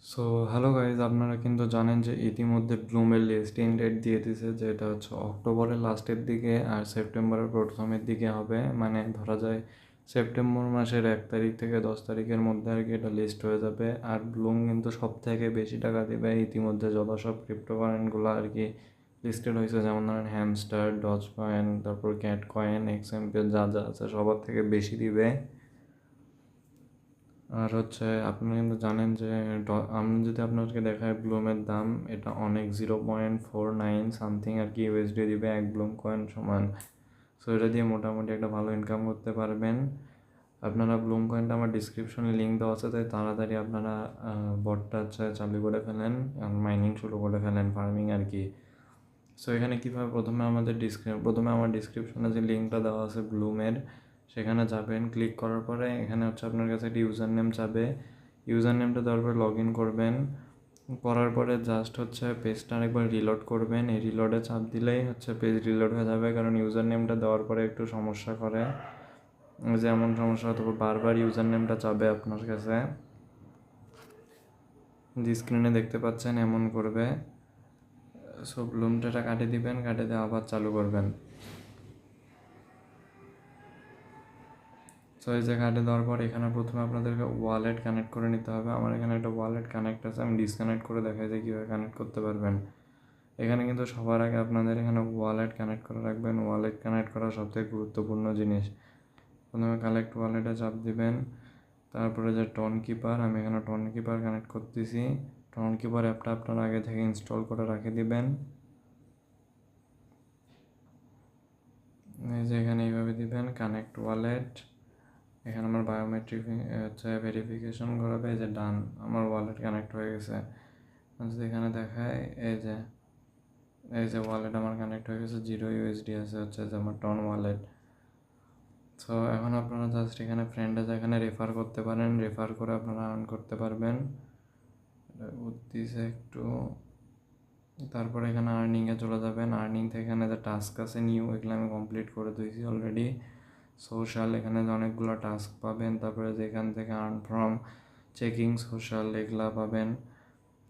So hello guys, আপনারা কিন্তু জানেন যে ইতিমধ্যে ব্লুমের লিস্টিং ডেট দিয়ে দিছে, যেটা হচ্ছে অক্টোবরের লাস্টের দিকে আর সেপ্টেম্বরের প্রথমের দিকে হবে। মানে ধরা যায় সেপ্টেম্বর মাসের 1 তারিখ থেকে 10 তারিখের মধ্যে আর কি এটা লিস্ট হয়ে যাবে। আর ব্লুম কিন্তু সব থেকে বেশি টাকা দেবে ইতিমধ্যে যত সব ক্রিপ্টো কয়েনগুলো আর কি লিস্টেড হয়েছে, যেমন ধরেন হ্যামস্টার, ডজ কয়েন, তারপর ক্যাট কয়েন, এক্সএমপি, যা যা আছে সবার থেকে বেশি দিবে। আর হচ্ছে আপনি কিন্তু জানেন যে আমি যদি আপনাকে দেখাই ব্লুমের দাম, এটা অনেক 0.49 সামথিং আর কি ইউএসডি দিবে এক ব্লুম কয়েন সমান। সো এটা দিয়ে মোটামুটি একটা ভালো ইনকাম করতে পারবেন আপনারা। ব্লুম কয়েনটা আমার ডিসক্রিপশনে লিঙ্ক দেওয়া আছে, তাই তাড়াতাড়ি আপনারা বটটা হচ্ছে চালু করে ফেলেন, মাইনিং শুরু করে ফেলেন, ফার্মিং আর কি। সো এখানে কীভাবে, প্রথমে আমার ডিসক্রিপশনে যে লিঙ্কটা দেওয়া আছে ব্লুমের, সেখানে যাবেন। ক্লিক করার পরে এখানে হচ্ছে আপনার কাছে একটা ইউজার নেম চাবে। ইউজার নেমটা দেওয়ার পরে লগ ইন করবেন। করার পরে জাস্ট হচ্ছে পেজটা আরেকবার রিলোড করবেন। এই রিলোডে চাপ দিলেই হচ্ছে পেজ রিলোড হয়ে যাবে, কারণ ইউজার নেমটা দেওয়ার পরে একটু সমস্যা করে, যেমন সমস্যা হতে পারে বারবার ইউজার নেমটা চাবে আপনার কাছে, যে স্ক্রিনে দেখতে পাচ্ছেন এমন করবে। সব ব্লুমটা কাটে দিবেন, কাটে দিয়ে আবার চালু করবেন। সো এই যে কাটে দেওয়ার পর এখানে প্রথমে আপনাদেরকে ওয়ালেট কানেক্ট করে নিতে হবে। আমার এখানে একটা ওয়ালেট কানেক্ট আছে, আমি ডিসকানেক্ট করে দেখাই যে কীভাবে কানেক্ট করতে পারবেন। এখানে কিন্তু সবার আগে আপনাদের এখানে ওয়ালেট কানেক্ট করে রাখবেন। ওয়ালেট কানেক্ট করা সবথেকে গুরুত্বপূর্ণ জিনিস। প্রথমে কালেক্ট ওয়ালেটে চাপ দিবেন, তারপরে যে টোন কিপার, আমি এখানে টোন কিপার কানেক্ট করতেছি। টোন কিপার অ্যাপটা আপনারা আগে থেকে ইনস্টল করে রেখে দিবেন। এই যে এখানে এইভাবে দিবেন কানেক্ট ওয়ালেট। এখানে আমার বায়োমেট্রিক হচ্ছে ভেরিফিকেশন করাবে, এই যে ডান, আমার ওয়ালেট কানেক্ট হয়ে গেছে। যদি এখানে দেখায় এই যে ওয়ালেট আমার কানেক্ট হয়ে গেছে, 0 USD আছে হচ্ছে যে আমার টন ওয়ালেট। সো এখন আপনারা জাস্ট এখানে ফ্রেন্ডে যেখানে রেফার করতে পারেন, রেফার করে আপনারা আর্ন করতে পারবেন। উঠতেছে একটু, তারপরে এখানে আর্নিংয়ে চলে যাবেন। আর্নিং থেকে এখানে যে টাস্ক আছে নিউ, এগুলো আমি কমপ্লিট করে দিয়েছি অলরেডি। সোশ্যাল, এখানে যে অনেকগুলো টাস্ক পাবেন। তারপরে যেখান থেকে আর্ন ফ্রম চেকিং সোশ্যাল, এগুলা পাবেন।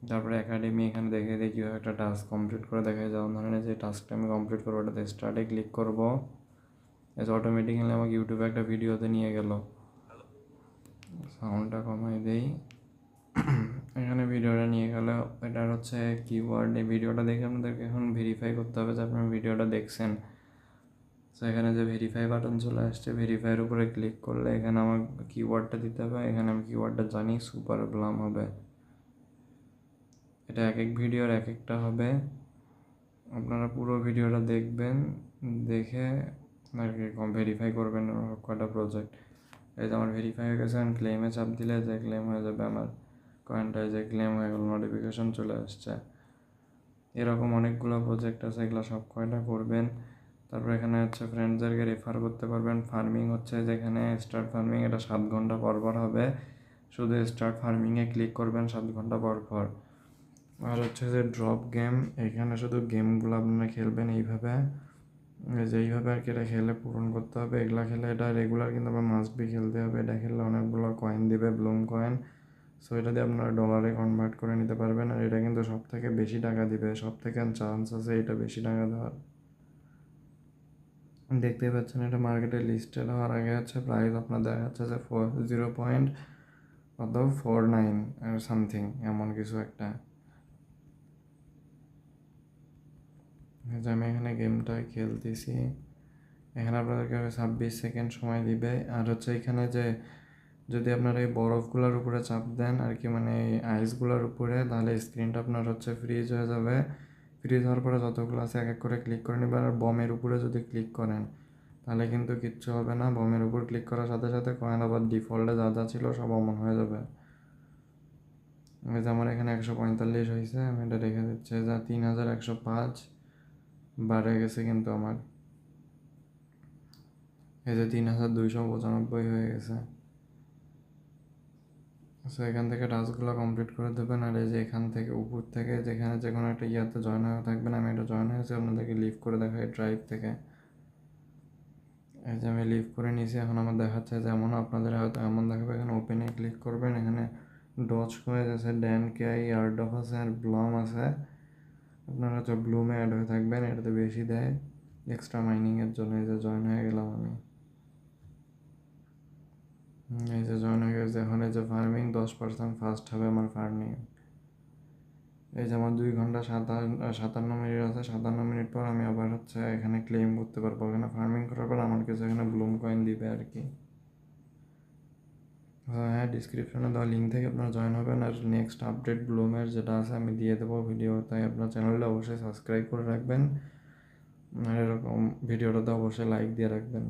তারপরে একাডেমি, এখানে দেখে দিয়ে কীভাবে একটা টাস্ক কমপ্লিট করে দেখায়, যেমন ধরনের যে টাস্কটা আমি কমপ্লিট করবো ওটাতে স্টার্টে ক্লিক করবো, এসে অটোমেটিক্যালি আমাকে ইউটিউবে একটা ভিডিওতে নিয়ে গেল। সাউন্ডটা কমাই দেই। এখানে ভিডিওটা নিয়ে গেল, এটার হচ্ছে কিওয়ার্ড। এই ভিডিওটা দেখে আপনাদেরকে এখন ভেরিফাই করতে হবে যে আপনার ভিডিওটা দেখছেন। সো এখানে যে ভেরিফাই বাটন চলে আসছে, ভেরিফাইয়ের উপরে ক্লিক করলে এখানে আমার কিওয়ার্ডটা দিতে হবে। এখানে আমি কিওয়ার্ডটা জানি, সুপার ব্লাম হবে। এটা এক এক ভিডিওর এক একটা হবে, আপনারা পুরো ভিডিওটা দেখবেন, দেখে আর কি ভেরিফাই করবেন কয়টা প্রজেক্ট। এই যে আমার ভেরিফাই হয়ে গেছে, আমি ক্লেমে চাপ দিলে যে ক্লেম হয়ে যাবে আমার কয়েনটা, যে ক্লেম হয়ে গেল, নোটিফিকেশন চলে আসছে। এরকম অনেকগুলো প্রজেক্ট আছে, এগুলো সব কয়টা করবেন। তারপর এখানে হচ্ছে ফ্রেন্ডসদেরকে রেফার করতে পারবেন। ফার্মিং হচ্ছে যেখানে স্টার্ট ফার্মিং, এটা 7 ঘন্টা পর পর হবে। শুধু স্টার্ট ফার্মিংয়ে ক্লিক করবেন 7 ঘন্টা পর পর। আর হচ্ছে যে ড্রপ গেম, এখানে শুধু গেমগুলো আপনারা খেলবেন এইভাবে, যে এইভাবে আর কি এটা খেলে পূরণ করতে হবে। এগুলা খেলে এটা রেগুলার কিন্তু আবার মাস্ট বি খেলতে হবে। এটা খেললে অনেকগুলো কয়েন দিবে, ব্লুম কয়েন। সো এটা দিয়ে আপনারা ডলারে কনভার্ট করে নিতে পারবেন। আর এটা কিন্তু সব থেকে বেশি টাকা দিবে, সব থেকে চান্স আছে এটা বেশি টাকা দেওয়ার। দেখতেই পাচ্ছেন এটা মার্কেটে লিস্টেড হওয়ার আগে হচ্ছে প্রাইস আপনার দেখা যাচ্ছে যে 0.49 সামথিং, এমন কিছু একটা। যে আমি এখানে গেমটা খেলতেছি, এখানে আপনাদেরকে 26 সেকেন্ড সময় দিবে। আর হচ্ছে এখানে যে যদি আপনারা এই বরফগুলোর উপরে চাপ দেন আর কি, মানে এই আইসগুলোর উপরে, তাহলে স্ক্রিনটা আপনার হচ্ছে ফ্রিজ হয়ে যাবে। ফ্রিজ হওয়ার পরে যতগুলো আছে এক এক করে ক্লিক করে নেবেন। আর বমের উপরে যদি ক্লিক করেন তাহলে কিন্তু কিচ্ছু হবে না। বমের উপর ক্লিক করার সাথে সাথে কয়েন আবার ডিফল্টে যা যা ছিল সব অমন হয়ে যাবে। এই যে আমার এখানে 145 হয়েছে, আমি এটা রেখে দিচ্ছি। যা 3105 বাড়ে গেছে কিন্তু আমার, এই যে 3295 হয়ে গেছে। সো এখান থেকে টাস্কগুলো কমপ্লিট করে দেবেন। আর এই যে এখান থেকে উপর থেকে যেখানে যে কোনো একটা ইয়াতে জয়েন হয়ে থাকবেন, আমি এটা জয়েন হয়েছি, আপনাদেরকে লিভ করে দেখাই ড্রাইভ থেকে। এই যে আমি লিভ করে নিয়েছি। এখন আমার দেখাচ্ছে যেমন আপনাদের হয়তো এমন দেখাবে, এখানে ওপেনে ক্লিক করবেন, এখানে ডজ কয়েন আছে, ড্যান ক্যাই, ইয়ারডফ আছে আর ব্লম আছে। আপনারা হচ্ছে ব্লুমে অ্যাড হয়ে থাকবেন, এটাতে বেশি দেয় এক্সট্রা মাইনিংয়ের জন্য। এই যে জয়েন হয়ে গেলাম আমি, এই যে জয়েন হয়ে গেছে। এখন এই যে ফার্মিং 10% ফাস্ট হবে আমার ফার্মিং। এই যে আমার 2 ঘন্টা 57 মিনিট আছে, 57 মিনিট পর আমি আবার হচ্ছে এখানে ক্লেম করতে পারবো। এখানে ফার্মিং করার পর আমার কাছে এখানে ব্লুম কয়েন দিবে আর কি। হ্যাঁ, ডিসক্রিপশনে দেওয়া লিঙ্ক থেকে আপনারা জয়েন হবেন। আর নেক্সট আপডেট ব্লুমের যেটা আছে আমি দিয়ে দেবো ভিডিও, তাই আপনার চ্যানেলটা অবশ্যই সাবস্ক্রাইব করে রাখবেন আর এরকম ভিডিওটাতে অবশ্যই লাইক দিয়ে রাখবেন।